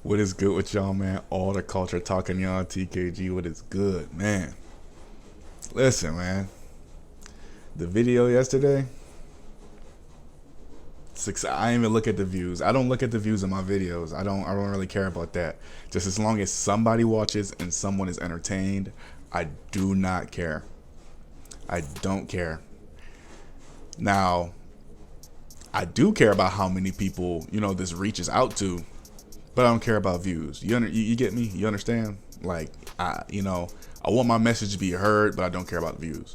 What is good with y'all, man? All the culture talking, y'all. TKG, what is good, man? Listen, man. The video yesterday. I didn't even look at the views. I don't look at the views of my videos. I don't really care about that. Just as long as somebody watches and someone is entertained, I do not care. I don't care. Now, I do care about how many people this reaches out to, but I don't care about views. You get me? You understand? Like I want my message to be heard, but I don't care about views.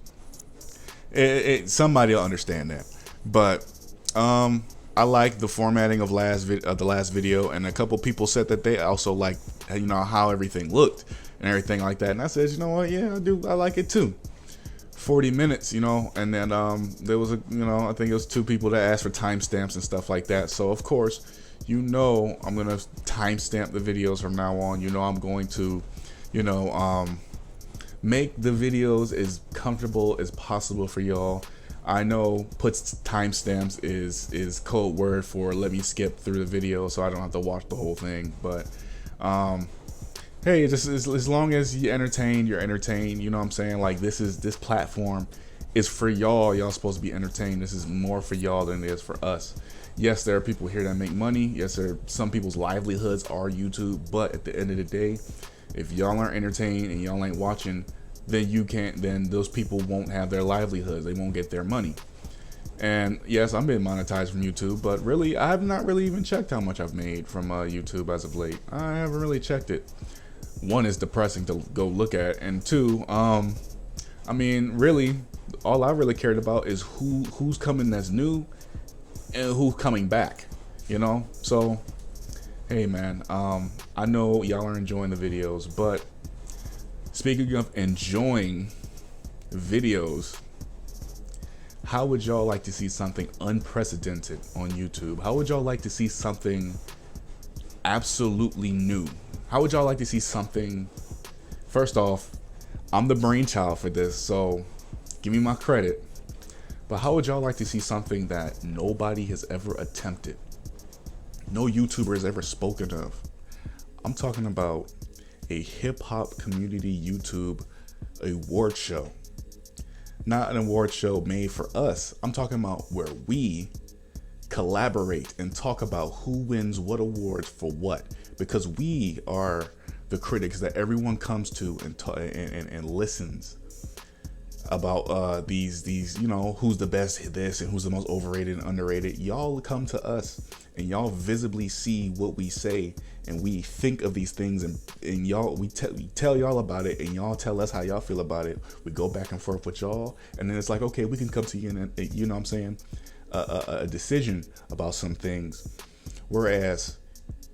Somebody will understand that. But I like the formatting of the last video, and a couple people said that they also like how everything looked and everything like that. And I said, you know what? Yeah, I do. I like it too. 40 minutes, and then there was I think it was two people that asked for timestamps and stuff like that. So of course, I'm gonna timestamp the videos from now on. I'm going to, make the videos as comfortable as possible for y'all. I know puts timestamps is code word for let me skip through the video so I don't have to watch the whole thing. But hey, just as long as you're entertained. You know what I'm saying? Like this platform is for y'all. Y'all supposed to be entertained. This is more for y'all than it is for us. Yes, there are people here that make money. Yes, some people's livelihoods are YouTube. But at the end of the day, if y'all aren't entertained and y'all ain't watching, then those people won't have their livelihoods. They won't get their money. And yes, I'm being monetized from YouTube, but really, I have not really even checked how much I've made from YouTube as of late. I haven't really checked it. One, is depressing to go look at, and two, really, all I really cared about is who's coming that's new and who's coming back. So hey, man, I know y'all are enjoying the videos, but speaking of enjoying videos, how would y'all like to see something unprecedented on YouTube? How would y'all like to see something absolutely new? How would y'all like to see something? First off, I'm the brainchild for this, so give me my credit. But how would y'all like to see something that nobody has ever attempted? No YouTuber has ever spoken of. I'm talking about a hip-hop community YouTube award show. Not an award show made for us. I'm talking about where we collaborate and talk about who wins what awards for what, because we are the critics that everyone comes to and listens about these who's the best this and who's the most overrated and underrated. Y'all come to us and y'all visibly see what we say and we think of these things, and y'all we tell y'all about it, and y'all tell us how y'all feel about it. We go back and forth with y'all, and then it's like, okay, we can come to you and what I'm saying, a decision about some things. Whereas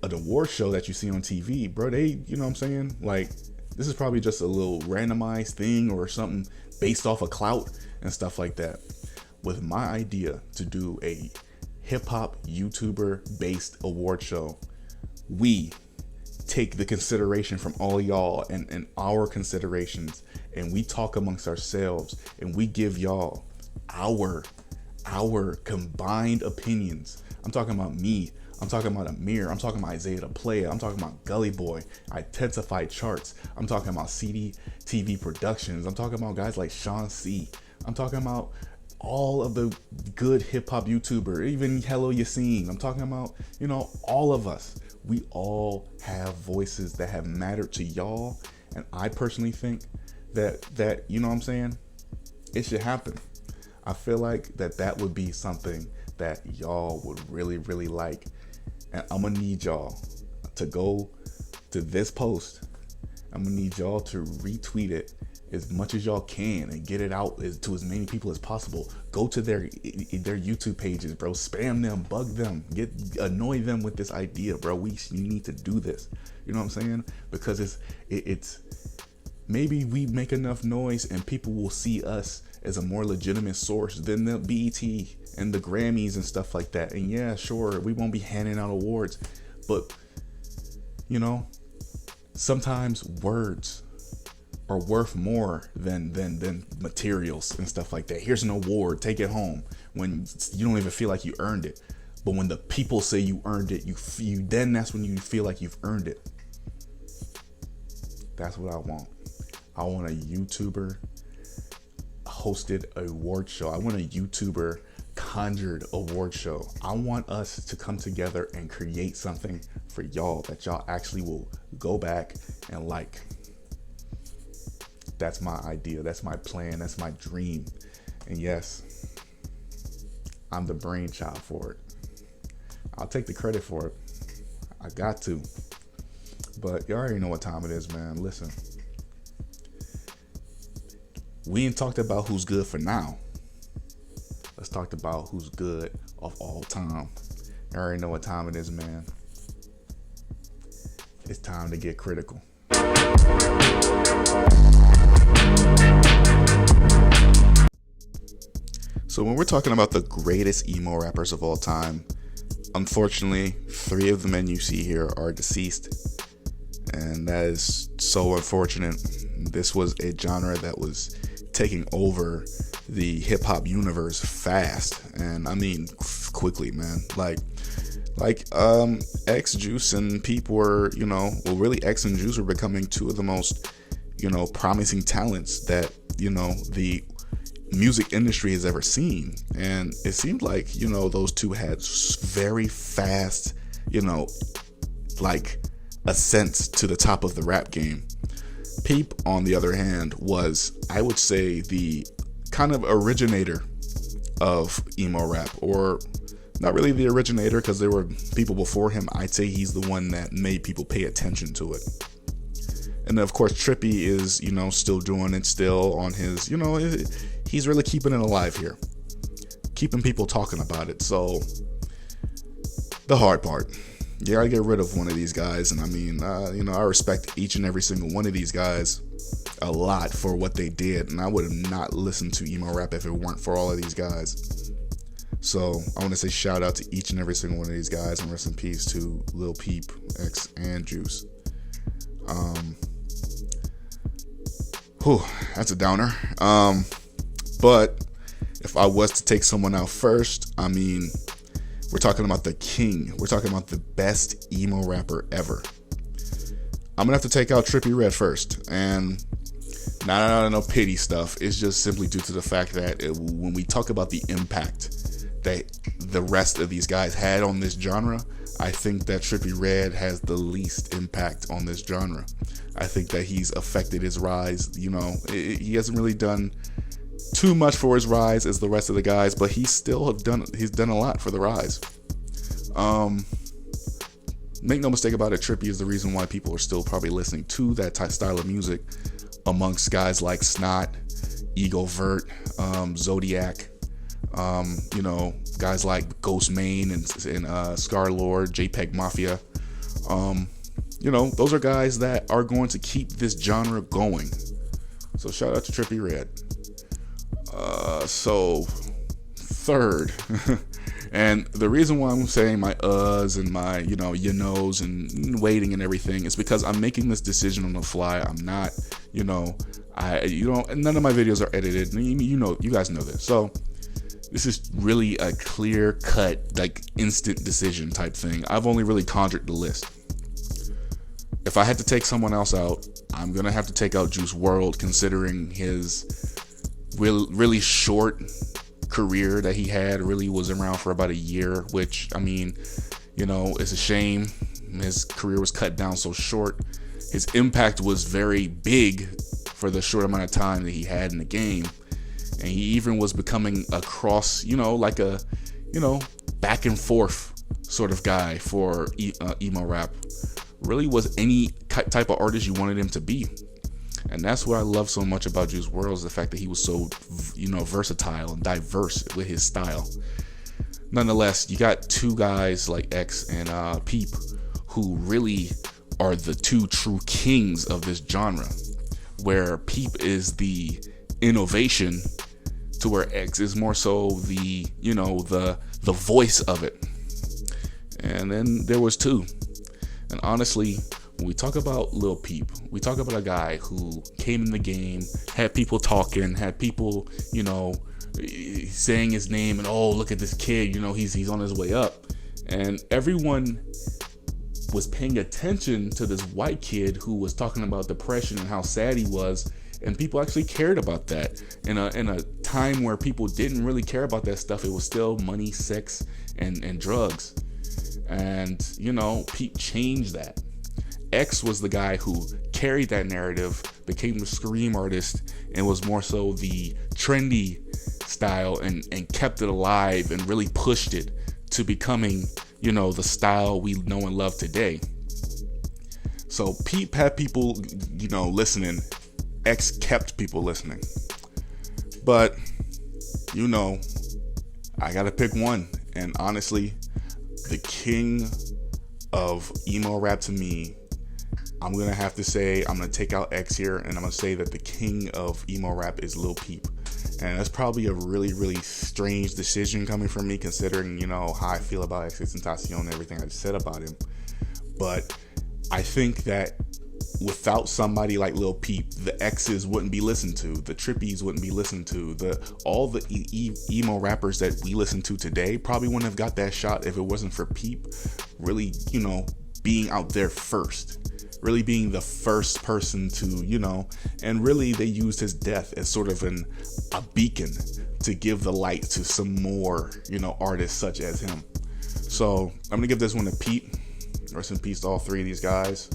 an award show that you see on TV, bro, they, what I'm saying, like, this is probably just a little randomized thing or something based off of clout and stuff like that. With my idea to do a hip-hop YouTuber based award show, we take the consideration from all y'all and our considerations, and we talk amongst ourselves, and we give y'all our combined opinions. I'm talking about me. I'm talking about Amir. I'm talking about Isaiah the Player. I'm talking about Gully Boy, Identified Charts. I'm talking about CD TV Productions. I'm talking about guys like Sean C. I'm talking about all of the good hip hop YouTuber, even Hello Yassine. I'm talking about, all of us. We all have voices that have mattered to y'all. And I personally think that what I'm saying, it should happen. I feel like that would be something that y'all would really, really like. And I'm gonna need y'all to go to this post. I'm gonna need y'all to retweet it as much as y'all can and get it out to as many people as possible. Go to their YouTube pages, bro. Spam them, bug them, annoy them with this idea, bro. We need to do this. You know what I'm saying? Because it's maybe we make enough noise and people will see us as a more legitimate source than the BET and the Grammys and stuff like that. And yeah, sure, we won't be handing out awards, but sometimes words are worth more than materials and stuff like that. Here's an award, take it home, when you don't even feel like you earned it. But when the people say you earned it, you then that's when you feel like you've earned it. That's what I want. I want a YouTuber hosted award show. I want a YouTuber conjured award show. I want us to come together and create something for y'all that y'all actually will go back and like. That's my idea. That's my plan. That's my dream. And yes, I'm the brainchild for it. I'll take the credit for it. I got to. But you already know what time it is, man. Listen. We ain't talked about who's good for now. Let's talk about who's good of all time. You already know what time it is, man. It's time to get critical. So when we're talking about the greatest emo rappers of all time, unfortunately, 3 of the men you see here are deceased. And that is so unfortunate. This was a genre that was taking over the hip hop universe fast, and I mean quickly, man. Like X Juice and Peep were, really X and Juice were becoming 2 of the most, promising talents that, the music industry has ever seen. And it seemed like, those 2 had very fast, like ascents to the top of the rap game. Peep, on the other hand, was, I would say, the kind of originator of emo rap, or not really the originator because there were people before him. I'd say he's the one that made people pay attention to it. And then, of course, Trippy is, still doing it, still on his, he's really keeping it alive here, keeping people talking about it. So the hard part. You gotta get rid of one of these guys, and I mean, I respect each and every single one of these guys a lot for what they did, and I would have not listened to emo rap if it weren't for all of these guys. So I want to say shout out to each and every single one of these guys, and rest in peace to Lil Peep, X, and Juice. That's a downer. But if I was to take someone out first, I mean, we're talking about the king. We're talking about the best emo rapper ever. I'm gonna have to take out Trippie Redd first, and not no pity stuff. It's just simply due to the fact that when we talk about the impact that the rest of these guys had on this genre, I think that Trippie Redd has the least impact on this genre. I think that he's affected his rise. He hasn't really done too much for his rise as the rest of the guys, but he's done a lot for the rise. Make no mistake about it, Trippie is the reason why people are still probably listening to that style of music amongst guys like Snot, Ego Vert, Zodiac, guys like Ghost Main and Scar Lord, JPEG Mafia. Those are guys that are going to keep this genre going. So shout out to Trippie Redd. So third, and the reason why I'm saying my and my you knows and waiting and everything is because I'm making this decision on the fly. I'm not none of my videos are edited. You guys know this. So this is really a clear cut, like instant decision type thing. I've only really conjured the list. If I had to take someone else out, I'm gonna have to take out Juice WRLD, considering his really short career that he had. Really was around for about a year, which, I mean, it's a shame his career was cut down so short. His impact was very big for the short amount of time that he had in the game, and he even was becoming a cross, like a back and forth sort of guy for emo rap. Really was any type of artist you wanted him to be. And that's what I love so much about Juice WRLD, is the fact that he was so, versatile and diverse with his style. Nonetheless, you got 2 guys like X and Peep, who really are the 2 true kings of this genre, where Peep is the innovation to where X is more so the, the voice of it. And then there was 2. And honestly, when we talk about Lil Peep, we talk about a guy who came in the game, had people talking, had people, saying his name and, oh, look at this kid, you know, he's on his way up. And everyone was paying attention to this white kid who was talking about depression and how sad he was. And people actually cared about that in a time where people didn't really care about that stuff. It was still money, sex, and drugs. And, you know, Pete changed that. X was the guy who carried that narrative, became the scream artist, and was more so the trendy style and kept it alive and really pushed it to becoming, you know, the style we know and love today. So Pete had people, you know, listening. X kept people listening. But, you know, I gotta pick one. And honestly, the king of emo rap to me, I'm gonna have to say, I'm gonna take out X here, and I'm gonna say that the king of emo rap is Lil Peep. And that's probably a really, really strange decision coming from me, considering, you know, how I feel about XXXTentacion and everything I just said about him. But I think that without somebody like Lil Peep, the X's wouldn't be listened to, the Trippies wouldn't be listened to, all the emo rappers that we listen to today probably wouldn't have got that shot if it wasn't for Peep really, you know, being out there first. Really being the first person to, you know, and really they used his death as sort of a beacon to give the light to some more, you know, artists such as him. So I'm gonna give this one to Pete. Rest in peace to all three of these guys.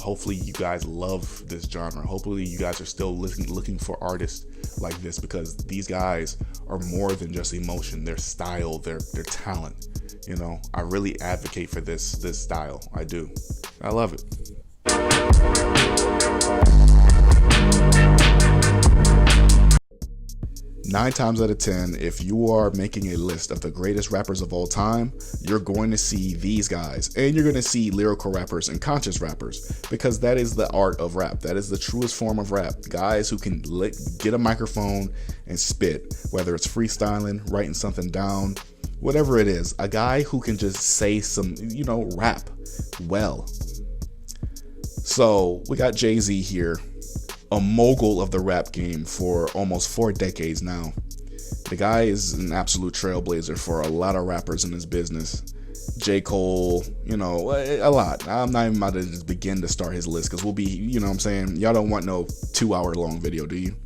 Hopefully you guys love this genre. Hopefully you guys are still looking for artists like this, because these guys are more than just emotion. Their style, their talent. You know, I really advocate for this style. I do. I love it. 9 times out of 10, if you are making a list of the greatest rappers of all time, you're going to see these guys, and you're going to see lyrical rappers and conscious rappers, because that is the art of rap. That is the truest form of rap. Guys who can get a microphone and spit, whether it's freestyling, writing something down, whatever it is. A guy who can just say some, you know, rap well. So we got Jay-Z here, a mogul of the rap game for almost 4 decades now. The guy is an absolute trailblazer for a lot of rappers in his business. J. Cole, you know, a lot. I'm not even about to just begin to start his list, because we'll be, you know what I'm saying, y'all don't want no 2-hour long video, do you?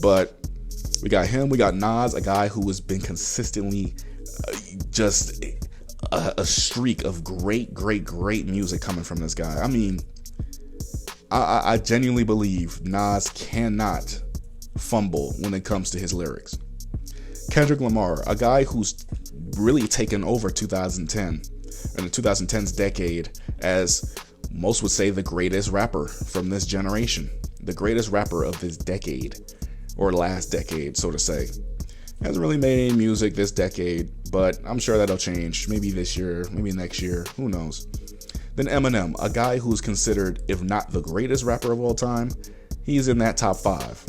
But we got him, we got Nas, a guy who has been consistently just a streak of great music coming from this guy. I mean, I genuinely believe Nas cannot fumble when it comes to his lyrics. Kendrick Lamar, a guy who's really taken over 2010 and the 2010s decade as most would say the greatest rapper from this generation, the greatest rapper of this decade, or last decade, so to say. Hasn't really made any music this decade, but I'm sure that'll change. Maybe this year, maybe next year, who knows. Then Eminem, a guy who's considered, if not the greatest rapper of all time, he's in that top 5.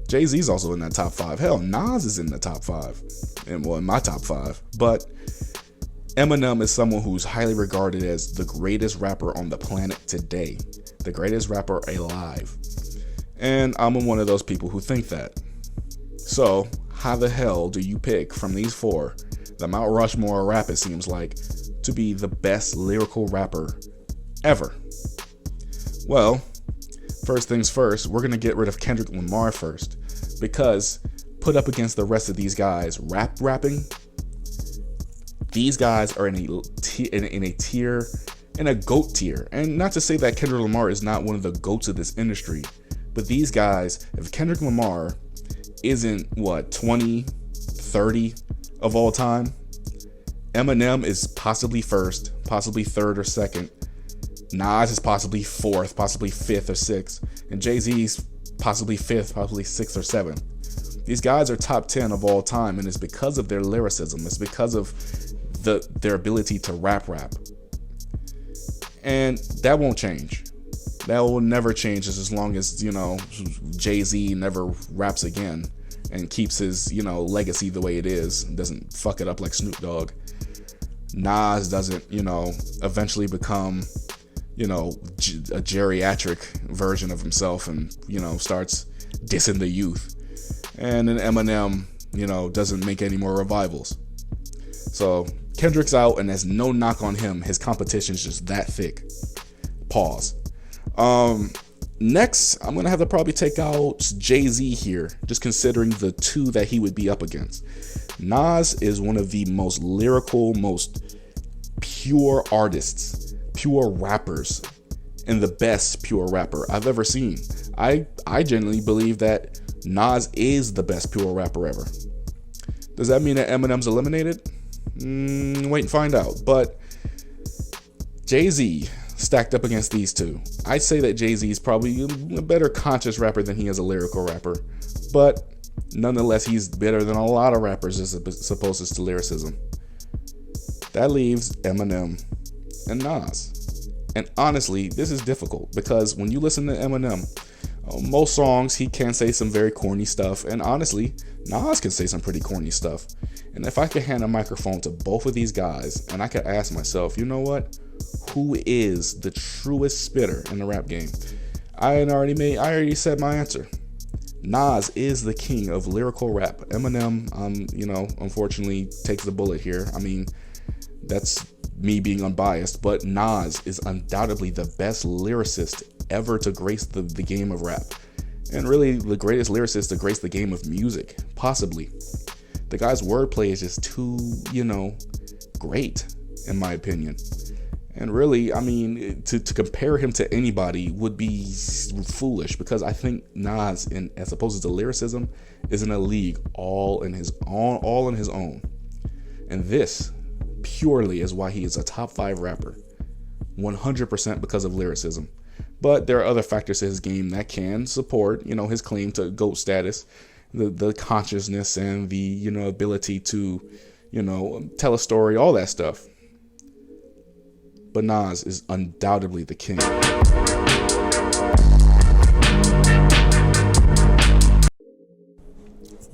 Jay-Z's also in that top 5. Hell, Nas is in the top 5. And well, in my top 5. But Eminem is someone who's highly regarded as the greatest rapper on the planet today. The greatest rapper alive. And I'm one of those people who think that. So, how the hell do you pick from these 4, the Mount Rushmore rap, it seems like, to be the best lyrical rapper ever? Well, first things first, we're going to get rid of Kendrick Lamar first, because put up against the rest of these guys rapping, these guys are in a tier, in a GOAT tier. And not to say that Kendrick Lamar is not one of the GOATs of this industry, but these guys, if Kendrick Lamar isn't 20, 30 of all time, Eminem is possibly first, possibly third or second. Nas is possibly 4th, possibly 5th or 6th. And Jay-Z's possibly 5th, possibly 6th or 7th. These guys are top 10 of all time, and it's because of their lyricism. It's because of their ability to rap. And that won't change. That will never change as long as, you know, Jay-Z never raps again and keeps his, you know, legacy the way it is. Doesn't fuck it up like Snoop Dogg. Nas doesn't, you know, eventually become, you know, a geriatric version of himself and, you know, starts dissing the youth. and then Eminem, doesn't make any more revivals. So Kendrick's out, and there's no knock on him. His competition's just that thick. Pause. Next, I'm gonna have to probably take out Jay-Z here, just considering the two that he would be up against. Nas is one of the most lyrical, most pure artists, pure rappers, and the best pure rapper I've ever seen. I genuinely believe that Nas is the best pure rapper ever. Does that mean that Eminem's eliminated? Wait and find out. But Jay-Z stacked up against these two, I'd say that Jay-Z is probably a better conscious rapper than he is a lyrical rapper. But nonetheless, he's better than a lot of rappers as opposed to lyricism. That leaves Eminem and Nas. And honestly, this is difficult because when you listen to Eminem, most songs he can say some very corny stuff, and honestly, Nas can say some pretty corny stuff. And if I could hand a microphone to both of these guys and I could ask myself, you know what? Who is the truest spitter in the rap game? I already said my answer. Nas is the king of lyrical rap. Eminem, unfortunately takes the bullet here. I mean, that's me being unbiased, but Nas is undoubtedly the best lyricist ever to grace the game of rap. And really the greatest lyricist to grace the game of music, possibly. The guy's wordplay is just too, great, in my opinion. And really, I mean, to compare him to anybody would be foolish, because I think Nas, as opposed to lyricism, is in a league all in his own. And this purely is why he is a top 5 rapper, 100% because of lyricism. But there are other factors to his game that can support, his claim to GOAT status, the consciousness and the, ability to, tell a story, all that stuff. But Nas is undoubtedly the king.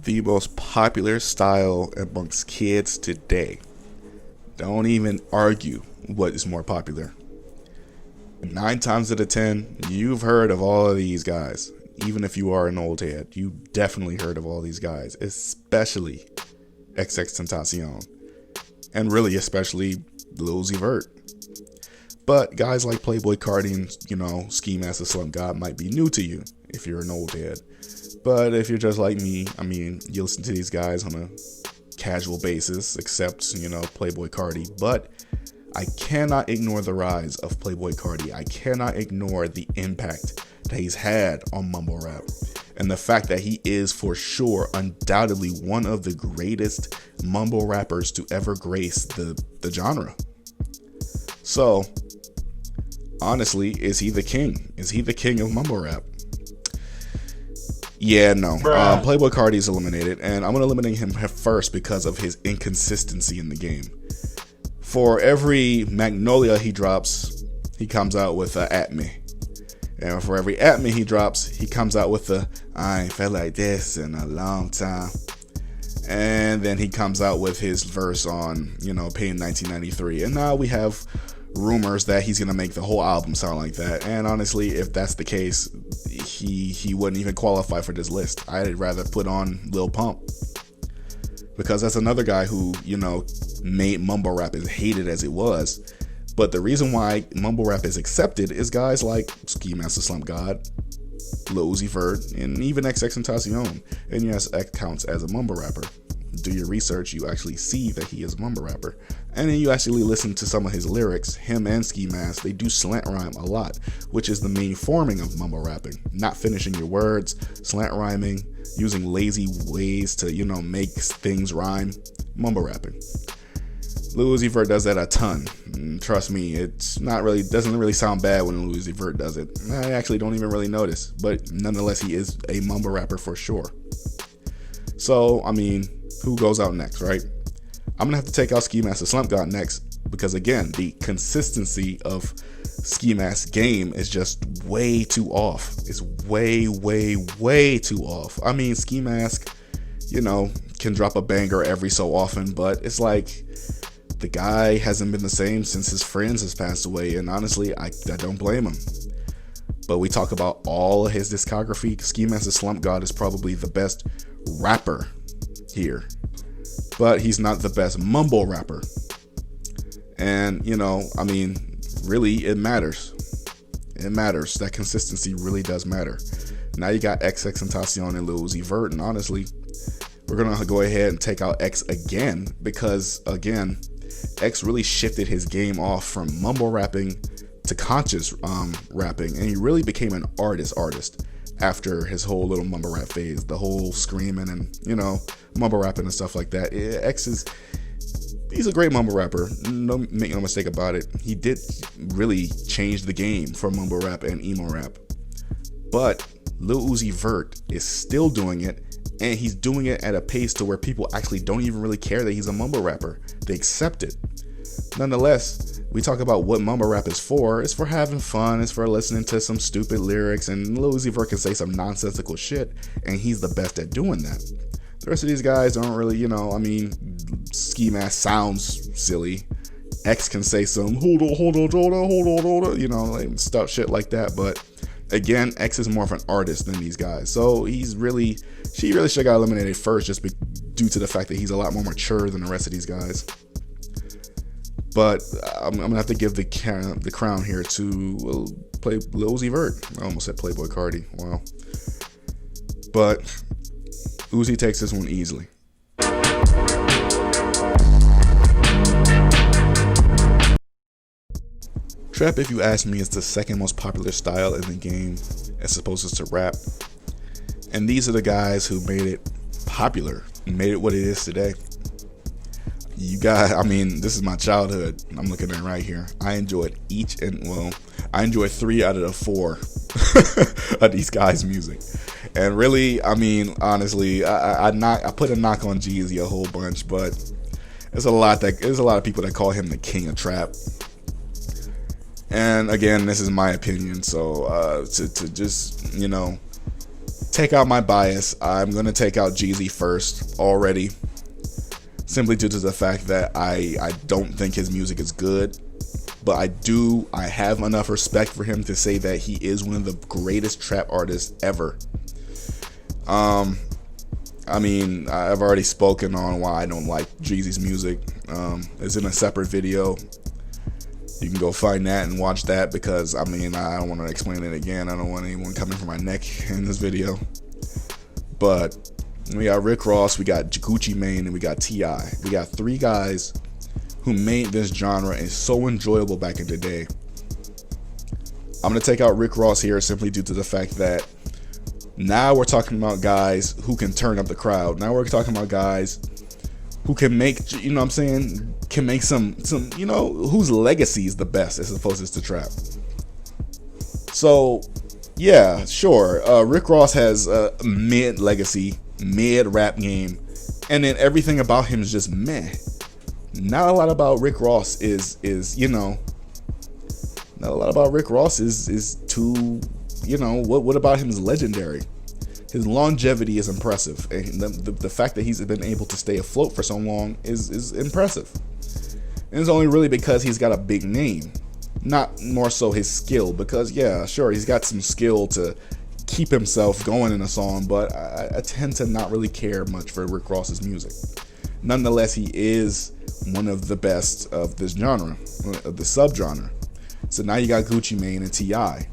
The most popular style amongst kids today. Don't even argue what is more popular. 9 times out of 10, you've heard of all of these guys. Even if you are an old head, you definitely heard of all these guys, especially XXXTentacion, and really especially Lil Uzi Vert. But guys like Playboi Carti and, Ski Mask the Slump God might be new to you if you're an old head. But if you're just like me, I mean, you listen to these guys on a casual basis, except, Playboi Carti. But I cannot ignore the rise of Playboi Carti. I cannot ignore the impact that he's had on mumble rap. And the fact that he is, for sure, undoubtedly one of the greatest mumble rappers to ever grace the genre. So, honestly, is he the king? Is he the king of mumble rap? Yeah, no. Playboi Carti is eliminated, and I'm going to eliminate him first because of his inconsistency in the game. For every Magnolia he drops, he comes out with a At Me. And for every At Me he drops, he comes out with the I ain't felt like this in a long time. And then he comes out with his verse on, Pain 1993. And now we have rumors that he's going to make the whole album sound like that. And honestly, if that's the case, he wouldn't even qualify for this list. I'd rather put on Lil Pump, because that's another guy who, made mumble rap as hated as it was. But the reason why mumble rap is accepted is guys like Ski Mask the Slump God, Lil Uzi Vert, and even XXXTentacion. And yes, that counts as a mumble rapper. Do your research, you actually see that he is a mumble rapper. And then you actually listen to some of his lyrics. Him and Ski Mask, they do slant rhyme a lot, which is the main forming of mumble rapping. Not finishing your words, slant rhyming, using lazy ways to, make things rhyme. Mumble rapping. Lil Uzi Vert does that a ton. And trust me, doesn't really sound bad when Lil Uzi Vert does it. I actually don't even really notice. But nonetheless, he is a mumble rapper for sure. So, I mean, who goes out next, right? I'm gonna have to take out Ski Mask the Slump God next, because again, the consistency of Ski Mask's game is just way too off. It's way, way, way too off. I mean, Ski Mask, can drop a banger every so often, but it's like the guy hasn't been the same since his friends has passed away, and honestly, I don't blame him. But we talk about all of his discography. Ski Mask Slump God is probably the best rapper here, but he's not the best mumble rapper. And I mean, really, it matters. It matters. That consistency really does matter. Now you got XXXTentacion and Lil Uzi Vert, and honestly, we're gonna go ahead and take out X again, because again, X really shifted his game off from mumble rapping to conscious rapping, and he really became an artist after his whole little mumble rap phase, the whole screaming and mumble rapping and stuff like that. He's a great mumble rapper, make no mistake about it. He did really change the game for mumble rap and emo rap, but Lil Uzi Vert is still doing it, and he's doing it at a pace to where people actually don't even really care that he's a mumble rapper. They accept it. Nonetheless, we talk about what mumble rap is for. It's for having fun. It's for listening to some stupid lyrics, and Lil Uzi Vert can say some nonsensical shit, and he's the best at doing that. The rest of these guys don't really, I mean, Ski Mask sounds silly. X can say some hold on, like stuff, shit like that. But again, X is more of an artist than these guys, so she really should have got eliminated first, just due to the fact that he's a lot more mature than the rest of these guys. But I'm gonna have to give the crown here to Lil Uzi Vert. I almost said Playboy Cardi. Wow. But Uzi takes this one easily. Trap, if you ask me, is the second most popular style in the game as opposed to rap. And these are the guys who made it popular and made it what it is today. This is my childhood. I'm looking at it right here. I enjoyed I enjoyed 3 out of the 4 of these guys' music. And really, honestly, I put a knock on Jeezy a whole bunch, but there's a lot of people that call him the king of trap. And again, this is my opinion, so to just take out my bias, I'm gonna take out Jeezy first already, simply due to the fact that I don't think his music is good, but I have enough respect for him to say that he is one of the greatest trap artists ever. I've already spoken on why I don't like Jeezy's music. It's in a separate video. You can go find that and watch that, because I don't want to explain it again. I don't want anyone coming for my neck in this video. But we got Rick Ross, we got Gucci Mane, and we got T.I. We got 3 guys who made this genre and so enjoyable back in the day. I'm going to take out Rick Ross here simply due to the fact that now we're talking about guys who can turn up the crowd. Now we're talking about guys who can make, can make some, whose legacy is the best as opposed to trap. So, yeah, sure. Rick Ross has a mid legacy, mid rap game, and then everything about him is just meh. Not a lot about Rick Ross is not a lot about Rick Ross is too, what about him is legendary. His longevity is impressive, and the fact that he's been able to stay afloat for so long is impressive. And it's only really because he's got a big name, not more so his skill, because yeah, sure, he's got some skill to keep himself going in a song, but I tend to not really care much for Rick Ross's music. Nonetheless, he is one of the best of this genre, of the subgenre. So now you got Gucci Mane and T.I.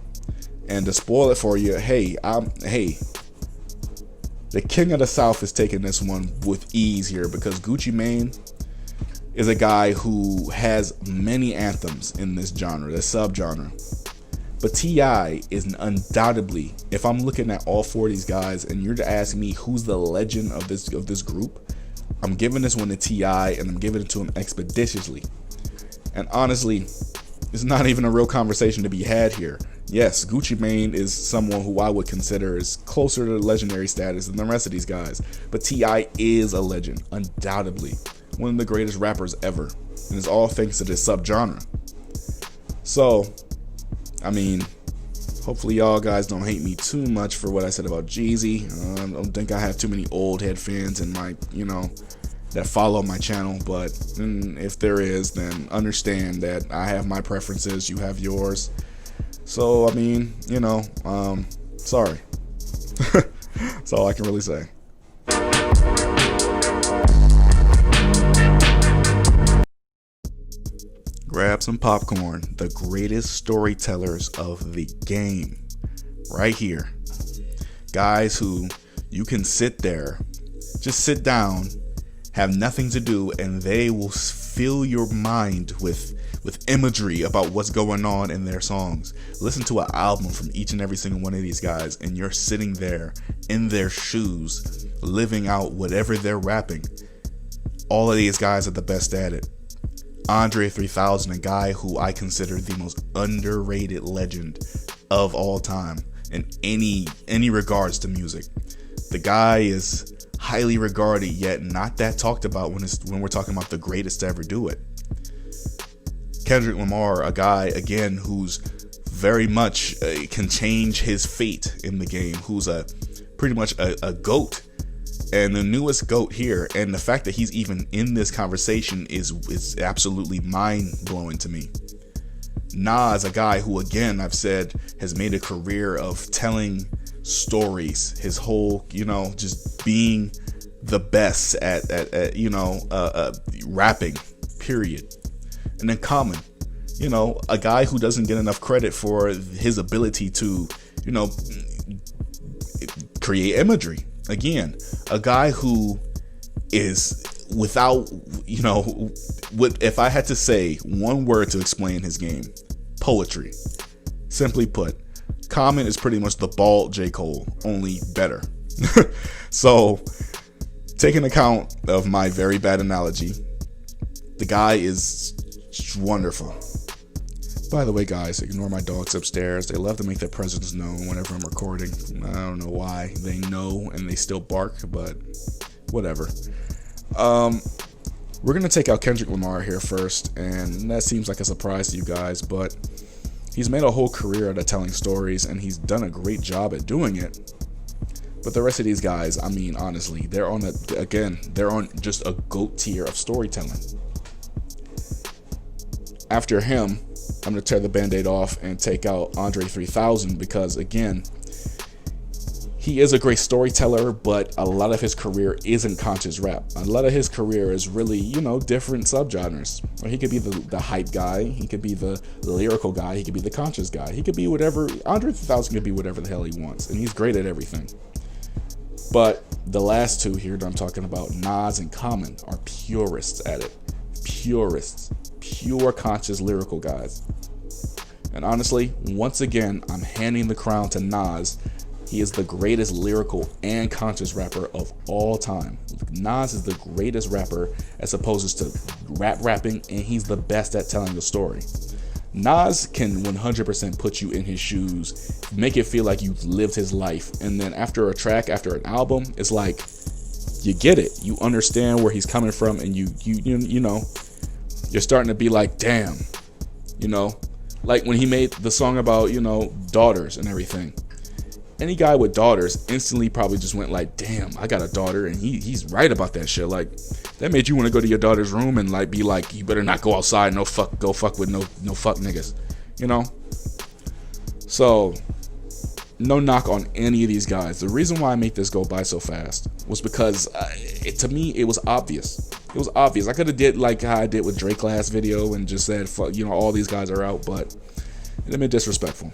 And to spoil it for you, the King of the South is taking this one with ease here, because Gucci Mane is a guy who has many anthems in this genre, this subgenre. But T.I. is undoubtedly, if I'm looking at all 4 of these guys and you're to ask me who's the legend of this group, I'm giving this one to T.I. and I'm giving it to him expeditiously. And honestly, it's not even a real conversation to be had here. Yes, Gucci Mane is someone who I would consider is closer to legendary status than the rest of these guys. But T.I. is a legend, undoubtedly. One of the greatest rappers ever. And it's all thanks to this subgenre. So, hopefully y'all guys don't hate me too much for what I said about Jeezy. I don't think I have too many old head fans in my, that follow my channel. But if there is, then understand that I have my preferences, you have yours. So I mean, sorry. That's all I can really say. Grab some popcorn. The greatest storytellers of the game. Right here. Guys who you can sit there, just sit down, have nothing to do, and they will fill your mind with imagery about what's going on in their songs. Listen to an album from each and every single one of these guys, and you're sitting there in their shoes, living out whatever they're rapping. All of these guys are the best at it. Andre 3000, a guy who I consider the most underrated legend of all time in any regards to music. The guy is highly regarded, yet not that talked about when we're talking about the greatest to ever do it. Kendrick Lamar, a guy again who's very much can change his fate in the game, who's pretty much a GOAT, and the newest GOAT here. And the fact that he's even in this conversation is absolutely mind blowing to me. Nas, a guy who, again, I've said has made a career of telling stories, his whole, just being the best at rapping, period. And then Common, a guy who doesn't get enough credit for his ability to, create imagery. Again, a guy who is without, if I had to say one word to explain his game, poetry. Simply put, Common is pretty much the bald J. Cole, only better. So, taking account of my very bad analogy, the guy is wonderful. By the way, guys, ignore my dogs upstairs. They love to make their presence known whenever I'm recording. I don't know why. They know and they still bark, but whatever. We're going to take out Kendrick Lamar here first, and that seems like a surprise to you guys, but he's made a whole career out of telling stories, and he's done a great job at doing it. But the rest of these guys, I mean, honestly, they're on just a GOAT tier of storytelling. After him, I'm going to tear the Band-Aid off and take out Andre 3000 because, again, he is a great storyteller, but a lot of his career isn't conscious rap. A lot of his career is really, different subgenres. Or he could be the hype guy, he could be the lyrical guy, he could be the conscious guy. He could be whatever. Andre 3000 could be whatever the hell he wants, and he's great at everything. But the last two here that I'm talking about, Nas and Common, are purists at it. Purists. Pure conscious lyrical guys. And honestly, once again, I'm handing the crown to Nas. He is the greatest lyrical and conscious rapper of all time. Nas is the greatest rapper as opposed to rapping, and he's the best at telling a story. Nas can 100% put you in his shoes, make it feel like you've lived his life, and then after a track, after an album, it's like you get it. You understand where he's coming from, and you're starting to be like, damn, like when he made the song about, daughters and everything. Any guy with daughters instantly probably just went like, damn, I got a daughter, and he's right about that shit. Like, that made you want to go to your daughter's room and like be like, you better not go outside, go fuck with no fuck niggas, So, no knock on any of these guys. The reason why I make this go by so fast was because to me it was obvious. It was obvious. I could have did like how I did with Drake last video and just said, fuck, all these guys are out, but it made disrespectful.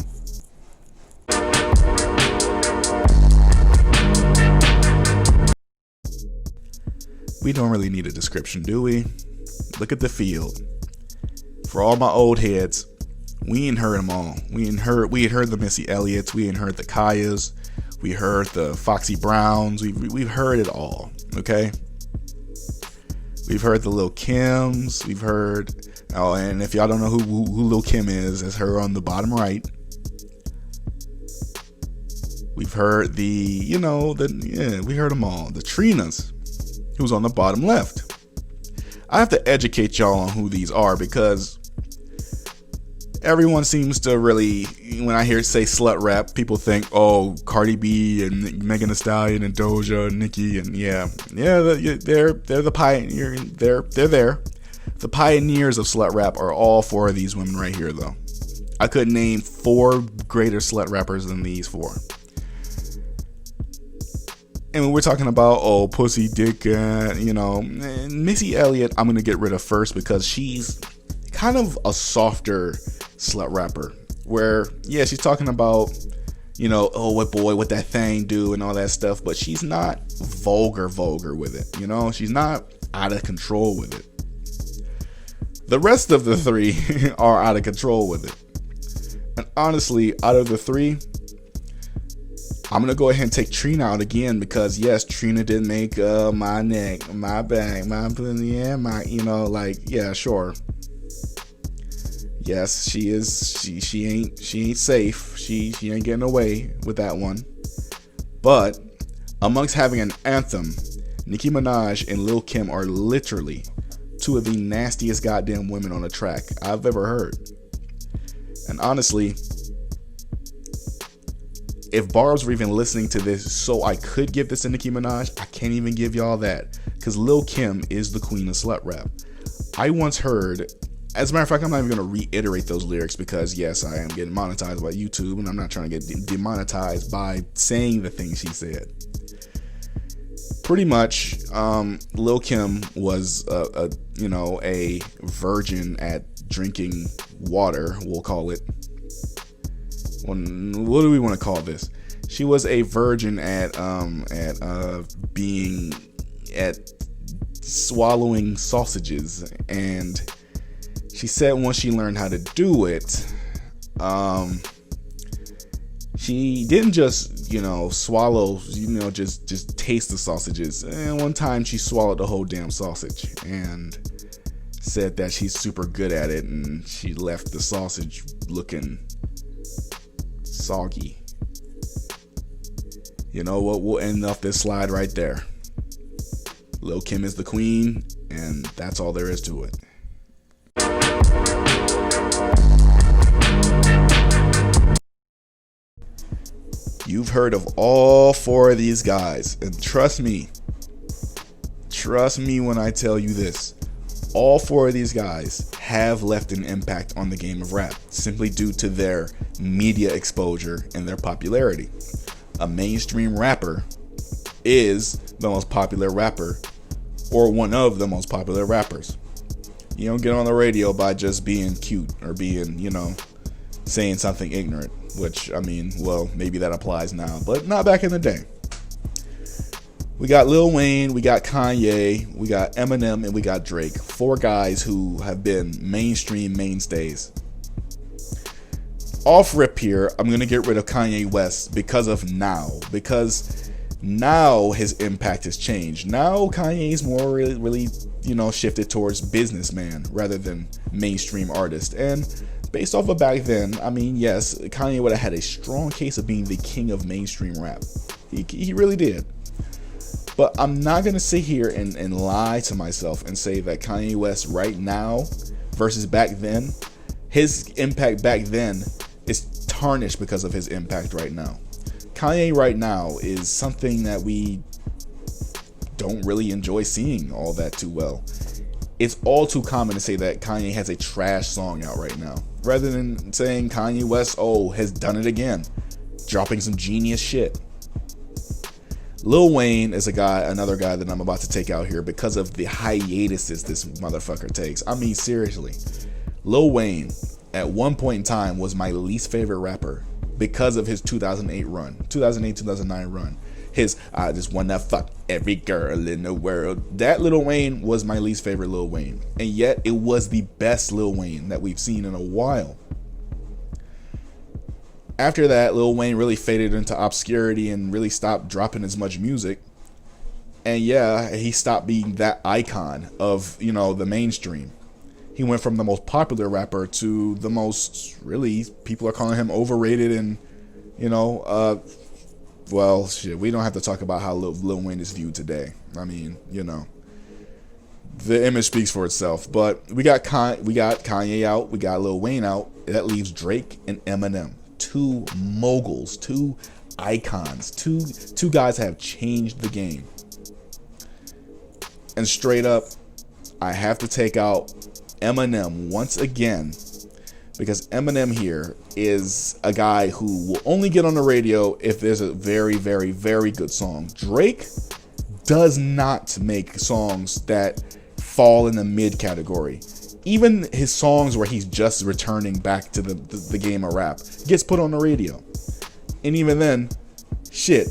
We don't really need a description, do we? Look at the field. For all my old heads, we ain't heard them all. We ain't heard the Missy Elliott's, we ain't heard the Kayas, we heard the Foxy Browns, we've heard it all, okay? We've heard the Lil Kims, we've heard, and if y'all don't know who Lil Kim is, that's her on the bottom right. We've heard we heard them all. The Trinas, who's on the bottom left. I have to educate y'all on who these are because everyone seems to really, when I hear say slut rap, people think, oh, Cardi B and Megan Thee Stallion and Doja and Nicki, and they're the pioneer. They're there. The pioneers of slut rap are all four of these women right here, though. I could name 4 greater slut rappers than these 4. And when we're talking about, oh, pussy, dick, Missy Elliott, I'm going to get rid of first because she's kind of a softer slut rapper. Where, yeah, she's talking about, oh, what boy, what that thing do and all that stuff. But she's not vulgar with it, She's not out of control with it. The rest of the 3 are out of control with it. And honestly, out of the 3, I'm going to go ahead and take Trina out again because, yes, Trina did make my neck, my back, yeah, sure. Yes, she is. She ain't safe. She ain't getting away with that one. But amongst having an anthem, Nicki Minaj and Lil' Kim are literally 2 of the nastiest goddamn women on a track I've ever heard. And honestly, if Barbs were even listening to this so I could give this to Nicki Minaj, I can't even give y'all that. Because Lil' Kim is the queen of slut rap. I once heard, as a matter of fact, I'm not even going to reiterate those lyrics because, yes, I am getting monetized by YouTube and I'm not trying to get demonetized by saying the things she said. Pretty much, Lil' Kim was, a virgin at drinking water, we'll call it. What do we want to call this? She was a virgin at swallowing sausages, and she said once she learned how to do it, she didn't just swallow, just taste the sausages. And one time she swallowed the whole damn sausage and said that she's super good at it, and she left the sausage looking soggy. You know what? We'll end off this slide right there. Lil' Kim is the queen, and that's all there is to it. You've heard of all 4 of these guys, and trust me when I tell you this, all 4 of these guys have left an impact on the game of rap simply due to their media exposure and their popularity. A mainstream rapper is the most popular rapper, or one of the most popular rappers. You don't get on the radio by just being cute or being, saying something ignorant, which, maybe that applies now, but not back in the day. We got Lil Wayne, we got Kanye, we got Eminem, and we got Drake. 4 guys who have been mainstream mainstays. Off rip here, I'm going to get rid of Kanye West because now his impact has changed. Now Kanye's more really shifted towards businessman rather than mainstream artist. And based off of back then, yes, Kanye would have had a strong case of being the king of mainstream rap. He really did. But I'm not going to sit here and lie to myself and say that Kanye West right now versus back then, his impact back then is tarnished because of his impact right now. Kanye right now is something that we don't really enjoy seeing all that too well. It's all too common to say that Kanye has a trash song out right now, rather than saying Kanye West, has done it again, dropping some genius shit. Lil Wayne is another guy that I'm about to take out here because of the hiatuses this motherfucker takes. Seriously. Lil Wayne, at one point in time, was my least favorite rapper because of his 2008-2009 run. His, I just wanna fuck every girl in the world. That Lil Wayne was my least favorite Lil Wayne. And yet, it was the best Lil Wayne that we've seen in a while. After that, Lil Wayne really faded into obscurity and really stopped dropping as much music. And yeah, he stopped being that icon of, the mainstream. He went from the most popular rapper to the most, really, people are calling him overrated and, well, shit, we don't have to talk about how Lil Wayne is viewed today. The image speaks for itself. But we got Kanye out, we got Lil Wayne out. That leaves Drake and Eminem. 2 moguls, 2 icons, two guys have changed the game. And straight up, I have to take out Eminem once again because Eminem here is a guy who will only get on the radio if there's a very, very, very good song. Drake does not make songs that fall in the mid category. Even his songs where he's just returning back to the game of rap gets put on the radio. And even then, shit,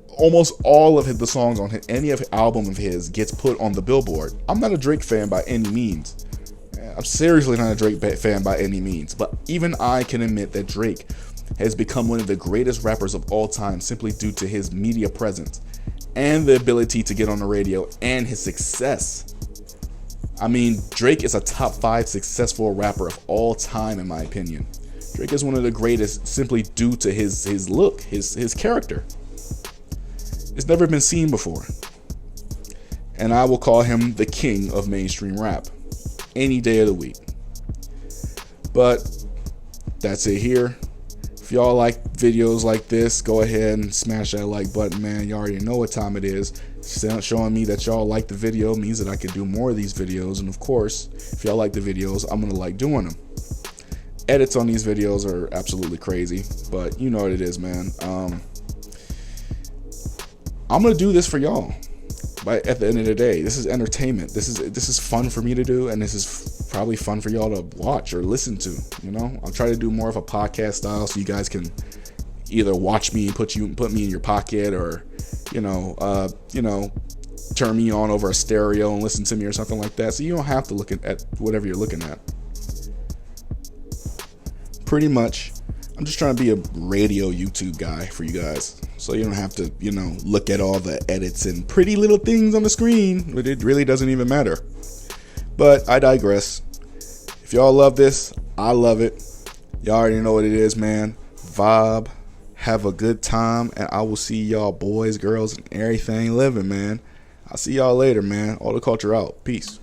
almost all of the songs on any of album of his gets put on the Billboard. I'm not a Drake fan by any means. I'm seriously not a Drake fan by any means. But even I can admit that Drake has become one of the greatest rappers of all time simply due to his media presence and the ability to get on the radio and his success. I mean, Drake is a top 5 successful rapper of all time, in my opinion. Drake is one of the greatest simply due to his look, his character. It's never been seen before. And I will call him the king of mainstream rap any day of the week. But that's it here. If y'all like videos like this, go ahead and smash that like button, man. You already know what time it is. Showing me that y'all like the video means that I can do more of these videos. And of course, if y'all like the videos, I'm going to like doing them. Edits on these videos are absolutely crazy, but you know what it is, man. I'm going to do this for y'all. But at the end of the day, this is entertainment. This is fun for me to do, and this is probably fun for y'all to watch or listen to. You know, I'll try to do more of a podcast style so you guys can either watch me, put me in your pocket, or turn me on over a stereo and listen to me or something like that. So you don't have to look at whatever you're looking at. Pretty much, I'm just trying to be a radio YouTube guy for you guys. So you don't have to, look at all the edits and pretty little things on the screen. But it really doesn't even matter. But I digress. If y'all love this, I love it. Y'all already know what it is, man. Vibe. Have a good time. And I will see y'all boys, girls, and everything living, man. I'll see y'all later, man. All the culture out. Peace.